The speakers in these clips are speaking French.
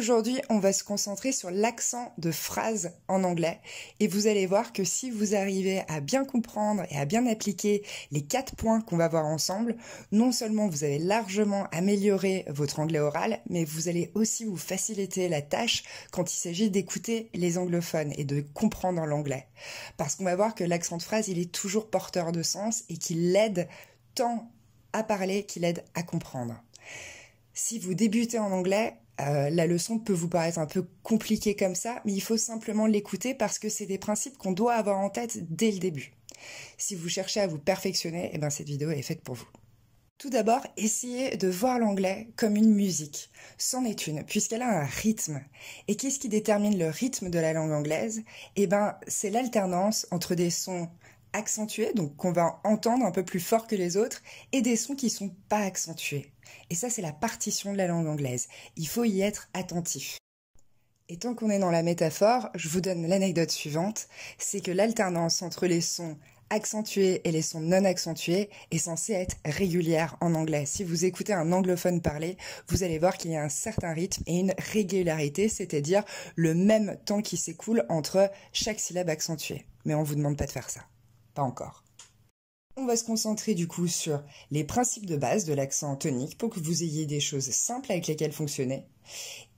Aujourd'hui, on va se concentrer sur l'accent de phrase en anglais et vous allez voir que si vous arrivez à bien comprendre et à bien appliquer les 4 points qu'on va voir ensemble, non seulement vous allez largement améliorer votre anglais oral, mais vous allez aussi vous faciliter la tâche quand il s'agit d'écouter les anglophones et de comprendre l'anglais. Parce qu'on va voir que l'accent de phrase, il est toujours porteur de sens et qu'il aide tant à parler qu'il aide à comprendre. Si vous débutez en anglais, la leçon peut vous paraître un peu compliquée comme ça, mais il faut simplement l'écouter parce que c'est des principes qu'on doit avoir en tête dès le début. Si vous cherchez à vous perfectionner, cette vidéo est faite pour vous. Tout d'abord, essayez de voir l'anglais comme une musique. C'en est une, puisqu'elle a un rythme. Et qu'est-ce qui détermine le rythme de la langue anglaise? C'est l'alternance entre des sons accentués, donc qu'on va entendre un peu plus fort que les autres, et des sons qui sont pas accentués. Et ça, c'est la partition de la langue anglaise. Il faut y être attentif. Et tant qu'on est dans la métaphore, je vous donne l'anecdote suivante, c'est que l'alternance entre les sons accentués et les sons non accentués est censée être régulière en anglais. Si vous écoutez un anglophone parler, vous allez voir qu'il y a un certain rythme et une régularité, c'est-à-dire le même temps qui s'écoule entre chaque syllabe accentuée. Mais on ne vous demande pas de faire ça. Pas encore. On va se concentrer du coup sur les principes de base de l'accent tonique pour que vous ayez des choses simples avec lesquelles fonctionner.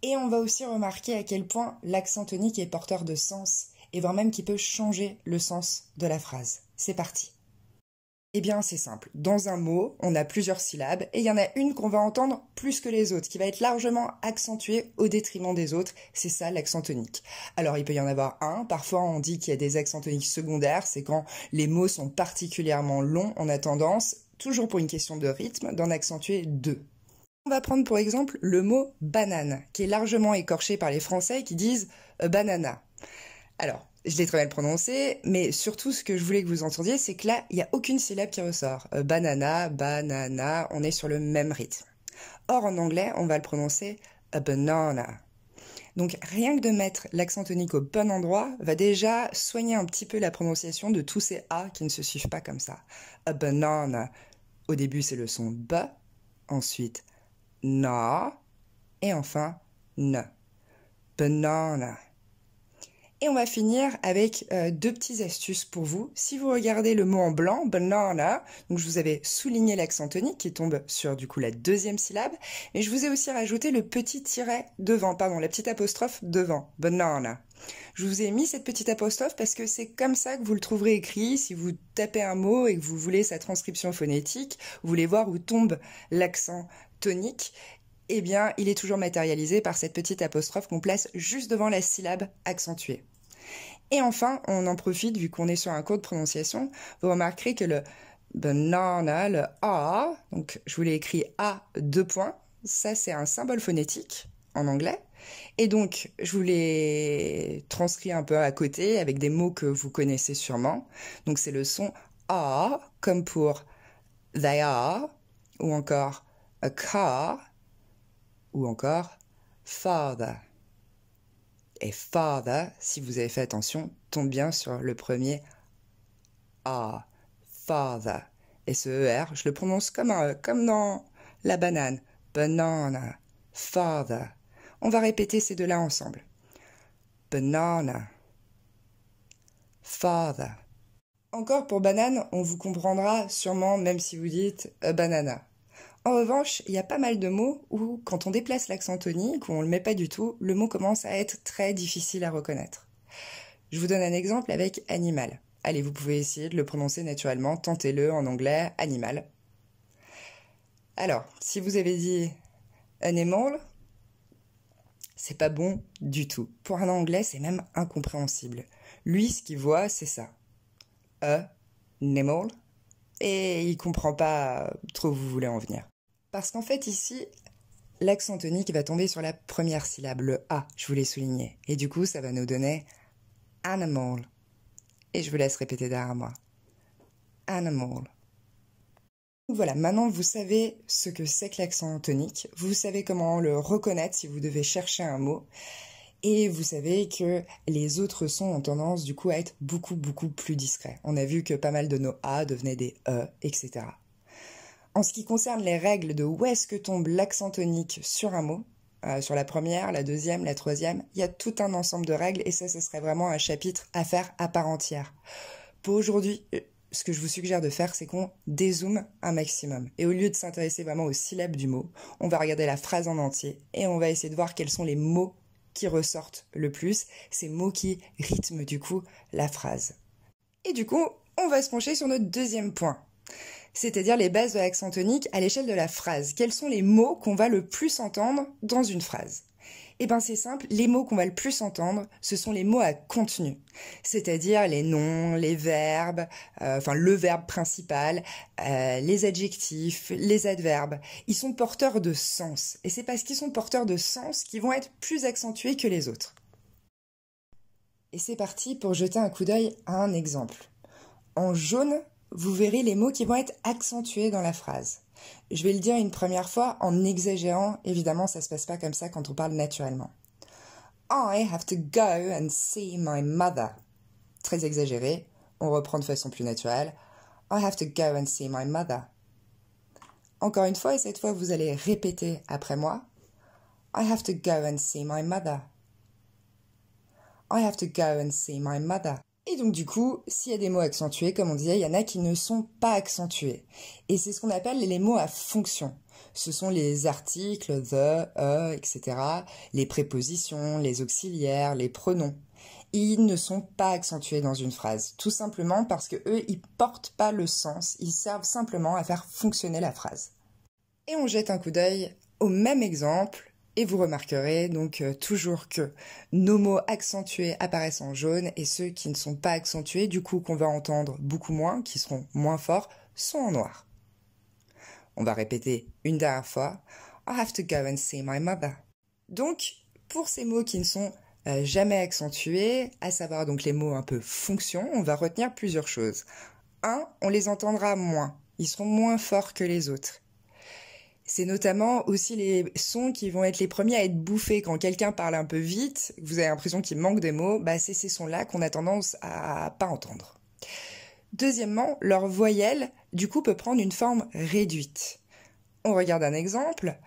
Et on va aussi remarquer à quel point l'accent tonique est porteur de sens et voire même qu'il peut changer le sens de la phrase. C'est parti. C'est simple. Dans un mot, on a plusieurs syllabes et il y en a une qu'on va entendre plus que les autres, qui va être largement accentuée au détriment des autres. C'est ça l'accent tonique. Alors il peut y en avoir un. Parfois on dit qu'il y a des accents toniques secondaires. C'est quand les mots sont particulièrement longs. On a tendance, toujours pour une question de rythme, d'en accentuer deux. On va prendre pour exemple le mot banane, qui est largement écorché par les Français qui disent banana. Alors, je l'ai très mal prononcé, mais surtout ce que je voulais que vous entendiez, c'est que là, il n'y a aucune syllabe qui ressort. Banana, banana, on est sur le même rythme. Or, en anglais, on va le prononcer a banana. Donc, rien que de mettre l'accent tonique au bon endroit va déjà soigner un petit peu la prononciation de tous ces A qui ne se suivent pas comme ça. A banana. Au début, c'est le son B, ensuite na, et enfin ne. Banana. Et on va finir avec deux petites astuces pour vous. Si vous regardez le mot en blanc, banana, donc je vous avais souligné l'accent tonique qui tombe sur du coup la deuxième syllabe, mais je vous ai aussi rajouté le petit tiret devant, la petite apostrophe devant, banana. Je vous ai mis cette petite apostrophe parce que c'est comme ça que vous le trouverez écrit. Si vous tapez un mot et que vous voulez sa transcription phonétique, vous voulez voir où tombe l'accent tonique, il est toujours matérialisé par cette petite apostrophe qu'on place juste devant la syllabe accentuée. Et enfin, on en profite, vu qu'on est sur un cours de prononciation, vous remarquerez que le banana, le A, donc je vous l'ai écrit A, 2 points, ça c'est un symbole phonétique en anglais. Et donc, je vous l'ai transcrit un peu à côté avec des mots que vous connaissez sûrement. Donc c'est le son A, comme pour they are, ou encore a car, ou encore father. Et father, si vous avez fait attention, tombe bien sur le premier A, father. Et ce ER, je le prononce comme dans la banane. Banana, father. On va répéter ces deux-là ensemble. Banana, father. Encore pour banane, on vous comprendra sûrement même si vous dites a banana. En revanche, il y a pas mal de mots où, quand on déplace l'accent tonique, ou on ne le met pas du tout, le mot commence à être très difficile à reconnaître. Je vous donne un exemple avec animal. Allez, vous pouvez essayer de le prononcer naturellement, tentez-le en anglais, animal. Alors, si vous avez dit animal, c'est pas bon du tout. Pour un anglais, c'est même incompréhensible. Lui, ce qu'il voit, c'est ça. Animal. Et il comprend pas trop où vous voulez en venir. Parce qu'en fait, ici, l'accent tonique va tomber sur la première syllabe, le A, je vous l'ai souligné. Et du coup, ça va nous donner animal. Et je vous laisse répéter derrière moi. Animal. Voilà, maintenant vous savez ce que c'est que l'accent tonique. Vous savez comment le reconnaître si vous devez chercher un mot. Et vous savez que les autres sons ont tendance du coup à être beaucoup plus discrets. On a vu que pas mal de nos A devenaient des E, etc. En ce qui concerne les règles de où est-ce que tombe l'accent tonique sur un mot, sur la première, la deuxième, la troisième. Il y a tout un ensemble de règles et ça, ce serait vraiment un chapitre à faire à part entière. Pour aujourd'hui, ce que je vous suggère de faire, c'est qu'on dézoome un maximum. Et au lieu de s'intéresser vraiment aux syllabes du mot, on va regarder la phrase en entier et on va essayer de voir quels sont les mots qui ressortent le plus, ces mots qui rythment du coup la phrase. Et du coup, on va se pencher sur notre deuxième point, c'est-à-dire les bases de l'accent tonique à l'échelle de la phrase. Quels sont les mots qu'on va le plus entendre dans une phrase ? Eh bien c'est simple, les mots qu'on va le plus entendre, ce sont les mots à contenu, c'est-à-dire les noms, les verbes, le verbe principal, les adjectifs, les adverbes. Ils sont porteurs de sens, et c'est parce qu'ils sont porteurs de sens qu'ils vont être plus accentués que les autres. Et c'est parti pour jeter un coup d'œil à un exemple. En jaune, vous verrez les mots qui vont être accentués dans la phrase. Je vais le dire une première fois en exagérant, évidemment ça se passe pas comme ça quand on parle naturellement. I have to go and see my mother. Très exagéré, on reprend de façon plus naturelle. I have to go and see my mother. Encore une fois, et cette fois vous allez répéter après moi. I have to go and see my mother. I have to go and see my mother. Et donc du coup, s'il y a des mots accentués, comme on disait, il y en a qui ne sont pas accentués. Et c'est ce qu'on appelle les mots à fonction. Ce sont les articles, the, etc., les prépositions, les auxiliaires, les pronoms. Ils ne sont pas accentués dans une phrase, tout simplement parce que eux, ils portent pas le sens, ils servent simplement à faire fonctionner la phrase. Et on jette un coup d'œil au même exemple. Et vous remarquerez donc toujours que nos mots accentués apparaissent en jaune et ceux qui ne sont pas accentués, du coup qu'on va entendre beaucoup moins, qui seront moins forts, sont en noir. On va répéter une dernière fois. I have to go and see my mother. Donc, pour ces mots qui ne sont jamais accentués, à savoir donc les mots un peu fonction, on va retenir plusieurs choses. 1, on les entendra moins. Ils seront moins forts que les autres. C'est notamment aussi les sons qui vont être les premiers à être bouffés. Quand quelqu'un parle un peu vite, vous avez l'impression qu'il manque des mots, c'est ces sons-là qu'on a tendance à pas entendre. Deuxièmement, leur voyelle, du coup, peut prendre une forme réduite. On regarde un exemple.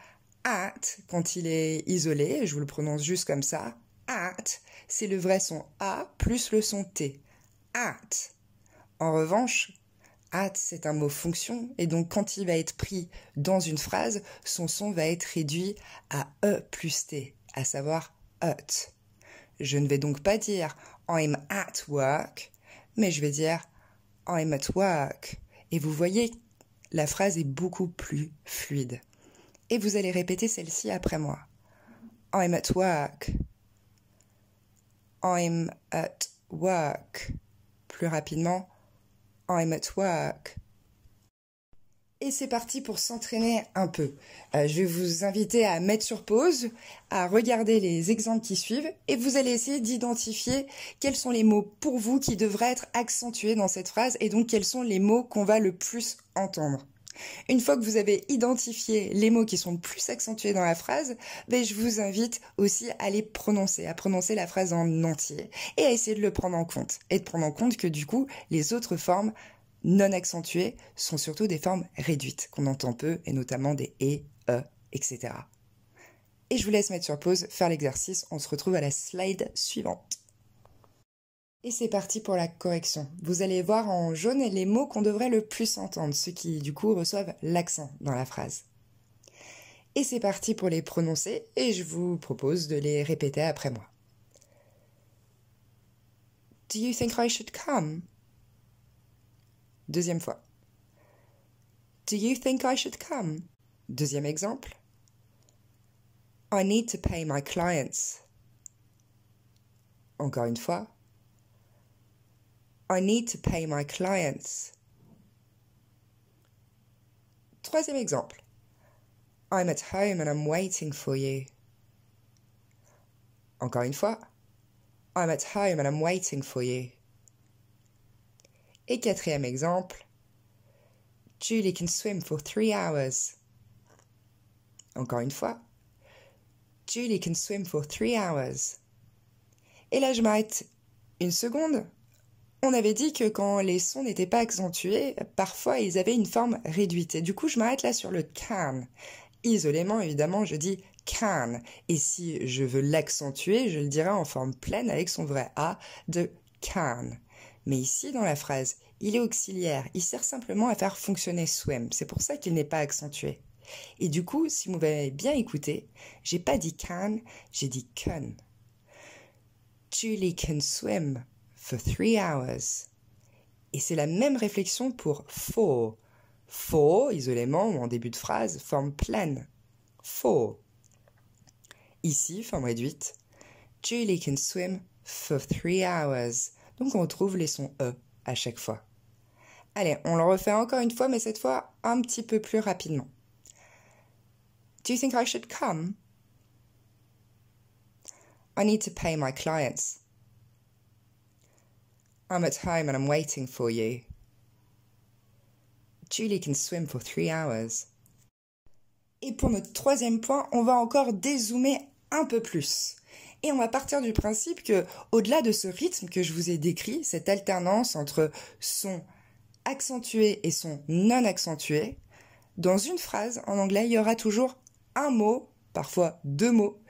At, quand il est isolé, je vous le prononce juste comme ça, at, c'est le vrai son A plus le son T. At. En revanche, at, c'est un mot fonction, et donc quand il va être pris dans une phrase, son son va être réduit à E plus T, à savoir ut. Je ne vais donc pas dire I'm at work, mais je vais dire I'm at work. Et vous voyez, la phrase est beaucoup plus fluide. Et vous allez répéter celle-ci après moi. I'm at work. I'm at work. Plus rapidement, I'm at work. Et c'est parti pour s'entraîner un peu. Je vais vous inviter à mettre sur pause, à regarder les exemples qui suivent, et vous allez essayer d'identifier quels sont les mots pour vous qui devraient être accentués dans cette phrase, et donc quels sont les mots qu'on va le plus entendre. Une fois que vous avez identifié les mots qui sont le plus accentués dans la phrase, je vous invite aussi à les prononcer, à prononcer la phrase en entier et à essayer de le prendre en compte. Et de prendre en compte que du coup, les autres formes non accentuées sont surtout des formes réduites qu'on entend peu, et notamment des etc. Et je vous laisse mettre sur pause, faire l'exercice. On se retrouve à la slide suivante. Et c'est parti pour la correction. Vous allez voir en jaune les mots qu'on devrait le plus entendre, ceux qui du coup reçoivent l'accent dans la phrase. Et c'est parti pour les prononcer, et je vous propose de les répéter après moi. Do you think I should come? Deuxième fois. Do you think I should come? Deuxième exemple. I need to pay my clients. Encore une fois. I need to pay my clients. Troisième exemple. I'm at home and I'm waiting for you. Encore une fois. I'm at home and I'm waiting for you. Et quatrième exemple. Julie can swim for 3 hours. Encore une fois. Julie can swim for 3 hours. Et là, je m'arrête une seconde. On avait dit que quand les sons n'étaient pas accentués, parfois ils avaient une forme réduite. Et du coup, je m'arrête là sur le can. isolément, évidemment, je dis can. Et si je veux l'accentuer, je le dirai en forme pleine avec son vrai A de can. Mais ici, dans la phrase, il est auxiliaire. Il sert simplement à faire fonctionner swim. C'est pour ça qu'il n'est pas accentué. Et du coup, si vous m'avez bien écouté, j'ai pas dit can, j'ai dit can. Julie can swim for 3 hours. Et c'est la même réflexion pour for. For, isolément ou en début de phrase, forme pleine. For. Ici, forme réduite. Julie can swim for 3 hours. Donc on retrouve les sons E à chaque fois. Allez, on le refait encore une fois, mais cette fois un petit peu plus rapidement. Do you think I should come? I need to pay my clients. I'm at home and I'm waiting for you. Julie can swim for 3 hours. Et pour notre troisième point, on va encore dézoomer un peu plus. Et on va partir du principe que, au-delà de ce rythme que je vous ai décrit, cette alternance entre son accentué et son non accentué, dans une phrase en anglais, il y aura toujours un mot, parfois 2 mots,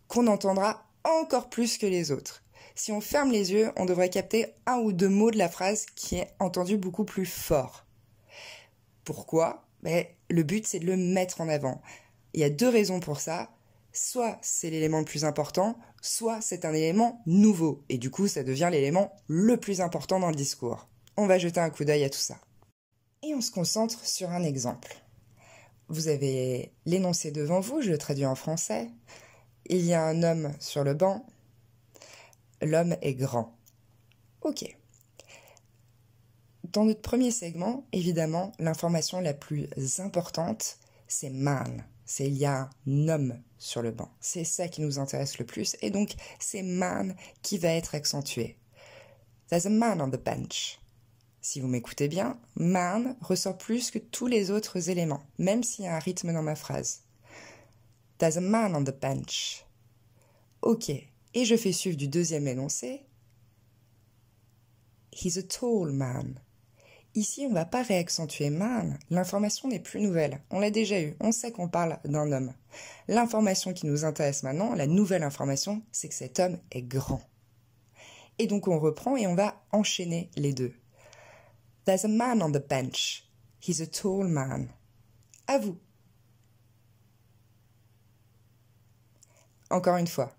qu'on entendra encore plus que les autres. Si on ferme les yeux, on devrait capter 1 ou 2 mots de la phrase qui est entendu beaucoup plus fort. Pourquoi? Le but, c'est de le mettre en avant. Il y a 2 raisons pour ça. Soit c'est l'élément le plus important, soit c'est un élément nouveau. Et du coup, ça devient l'élément le plus important dans le discours. On va jeter un coup d'œil à tout ça. Et on se concentre sur un exemple. Vous avez l'énoncé devant vous, je le traduis en français. Il y a un homme sur le banc. L'homme est grand. Ok. Dans notre premier segment, évidemment, l'information la plus importante, c'est man. C'est il y a un homme sur le banc. C'est ça qui nous intéresse le plus. Et donc, c'est man qui va être accentué. There's a man on the bench. Si vous m'écoutez bien, man ressort plus que tous les autres éléments, même s'il y a un rythme dans ma phrase. There's a man on the bench. Ok. Et je fais suivre du deuxième énoncé. He's a tall man. Ici, on ne va pas réaccentuer man. L'information n'est plus nouvelle. On l'a déjà eue. On sait qu'on parle d'un homme. L'information qui nous intéresse maintenant, la nouvelle information, c'est que cet homme est grand. Et donc, on reprend et on va enchaîner les deux. There's a man on the bench. He's a tall man. À vous. Encore une fois.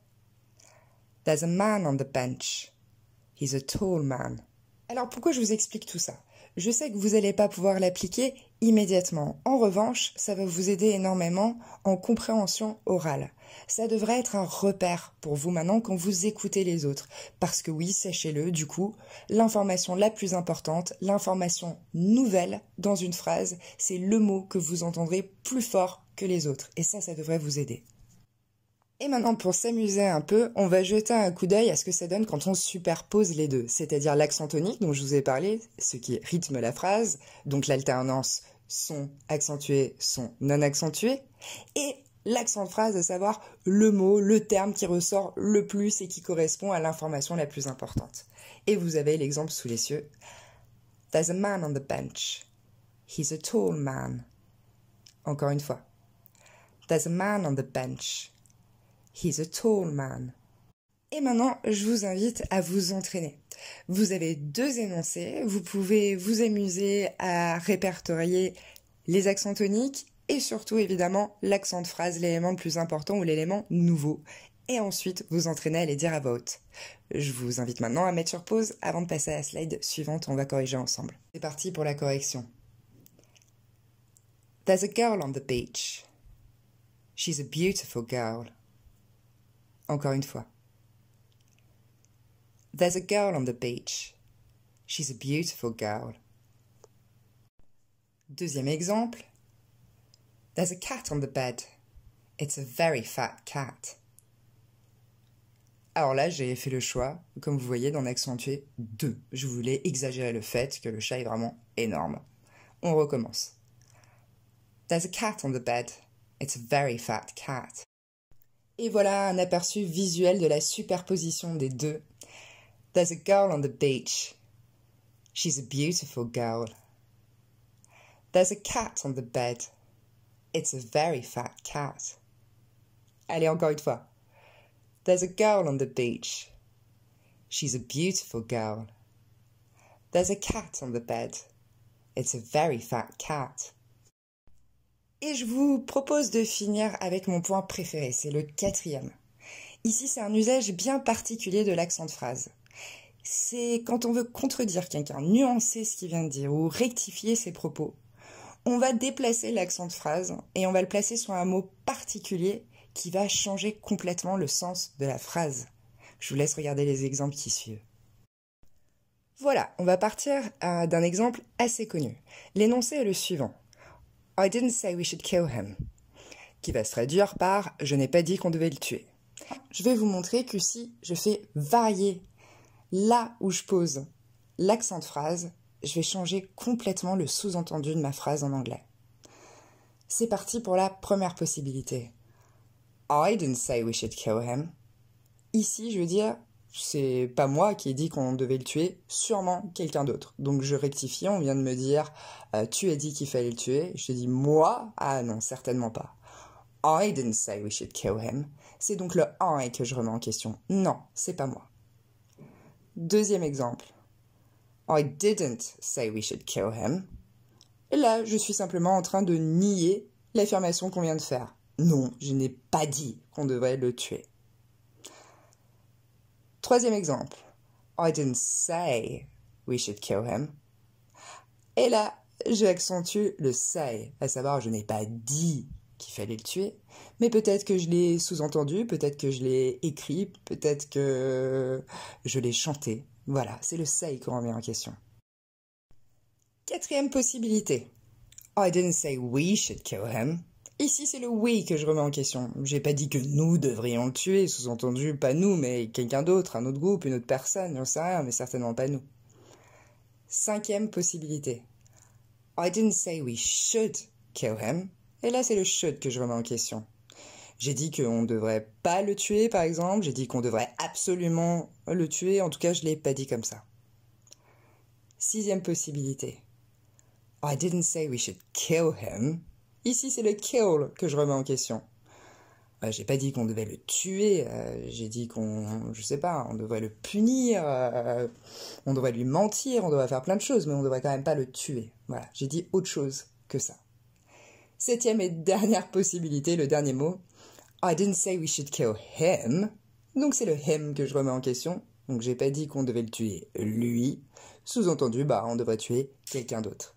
There's a man on the bench. He's a tall man. Alors pourquoi je vous explique tout ça? Je sais que vous n'allez pas pouvoir l'appliquer immédiatement. En revanche, ça va vous aider énormément en compréhension orale. Ça devrait être un repère pour vous maintenant quand vous écoutez les autres. Parce que oui, sachez-le, du coup, l'information la plus importante, l'information nouvelle dans une phrase, c'est le mot que vous entendrez plus fort que les autres. Et ça devrait vous aider. Et maintenant, pour s'amuser un peu, on va jeter un coup d'œil à ce que ça donne quand on superpose les deux, c'est-à-dire l'accent tonique dont je vous ai parlé, ce qui rythme la phrase, donc l'alternance son accentué, son non accentué, et l'accent de phrase, à savoir le mot, le terme qui ressort le plus et qui correspond à l'information la plus importante. Et vous avez l'exemple sous les yeux. There's a man on the bench. He's a tall man. Encore une fois. There's a man on the bench. He's a tall man. Et maintenant, je vous invite à vous entraîner. Vous avez 2 énoncés, vous pouvez vous amuser à répertorier les accents toniques et surtout, évidemment, l'accent de phrase, l'élément le plus important ou l'élément nouveau. Et ensuite, vous entraînez à les dire à voix haute. Je vous invite maintenant à mettre sur pause avant de passer à la slide suivante, on va corriger ensemble. C'est parti pour la correction. There's a girl on the beach. She's a beautiful girl. Encore une fois. There's a girl on the beach. She's a beautiful girl. Deuxième exemple. There's a cat on the bed. It's a very fat cat. Alors là, j'ai fait le choix, comme vous voyez, d'en accentuer 2. Je voulais exagérer le fait que le chat est vraiment énorme. On recommence. There's a cat on the bed. It's a very fat cat. Et voilà un aperçu visuel de la superposition des deux. There's a girl on the beach. She's a beautiful girl. There's a cat on the bed. It's a very fat cat. Allez, encore une fois. There's a girl on the beach. She's a beautiful girl. There's a cat on the bed. It's a very fat cat. Et je vous propose de finir avec mon point préféré, c'est le 4e. Ici, c'est un usage bien particulier de l'accent de phrase. C'est quand on veut contredire quelqu'un, nuancer ce qu'il vient de dire ou rectifier ses propos. On va déplacer l'accent de phrase et on va le placer sur un mot particulier qui va changer complètement le sens de la phrase. Je vous laisse regarder les exemples qui suivent. Voilà, on va partir d'un exemple assez connu. L'énoncé est le suivant. I didn't say we should kill him, qui va se traduire par « je n'ai pas dit qu'on devait le tuer ». Je vais vous montrer que si je fais varier là où je pose l'accent de phrase, je vais changer complètement le sous-entendu de ma phrase en anglais. C'est parti pour la première possibilité. I didn't say we should kill him. Ici, je veux dire, c'est pas moi qui ai dit qu'on devait le tuer, sûrement quelqu'un d'autre. Donc je rectifie, on vient de me dire tu as dit qu'il fallait le tuer. Je te dis moi, ah non, certainement pas. I didn't say we should kill him. C'est donc le I que je remets en question. Non, c'est pas moi. Deuxième exemple. I didn't say we should kill him. Et là, je suis simplement en train de nier l'affirmation qu'on vient de faire. Non, je n'ai pas dit qu'on devrait le tuer. Troisième exemple. I didn't say we should kill him. Et là, j'accentue le say, à savoir je n'ai pas dit qu'il fallait le tuer, mais peut-être que je l'ai sous-entendu, peut-être que je l'ai écrit, peut-être que je l'ai chanté. Voilà, c'est le say qu'on remet en question. Quatrième possibilité. I didn't say we should kill him. Ici, c'est le we que je remets en question. J'ai pas dit que nous devrions le tuer, sous-entendu, pas nous, mais quelqu'un d'autre, un autre groupe, une autre personne, j'en sais rien, mais certainement pas nous. Cinquième possibilité. I didn't say we should kill him. Et là, c'est le should que je remets en question. J'ai dit qu'on ne devrait pas le tuer, par exemple. J'ai dit qu'on devrait absolument le tuer. En tout cas, je ne l'ai pas dit comme ça. Sixième possibilité. I didn't say we should kill him. Ici, c'est le kill que je remets en question. J'ai pas dit qu'on devait le tuer. J'ai dit qu'on, je sais pas, on devrait le punir. On devrait lui mentir. On devrait faire plein de choses, mais on devrait quand même pas le tuer. Voilà, j'ai dit autre chose que ça. Septième et dernière possibilité, le dernier mot. I didn't say we should kill him. Donc c'est le him que je remets en question. Donc j'ai pas dit qu'on devait le tuer lui. Sous-entendu, on devrait tuer quelqu'un d'autre.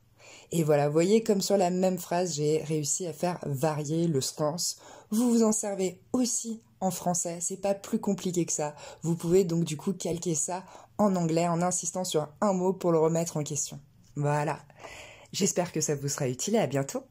Et voilà, vous voyez comme sur la même phrase, j'ai réussi à faire varier le sens. Vous vous en servez aussi en français, c'est pas plus compliqué que ça. Vous pouvez donc du coup calquer ça en anglais en insistant sur un mot pour le remettre en question. Voilà. J'espère que ça vous sera utile et à bientôt.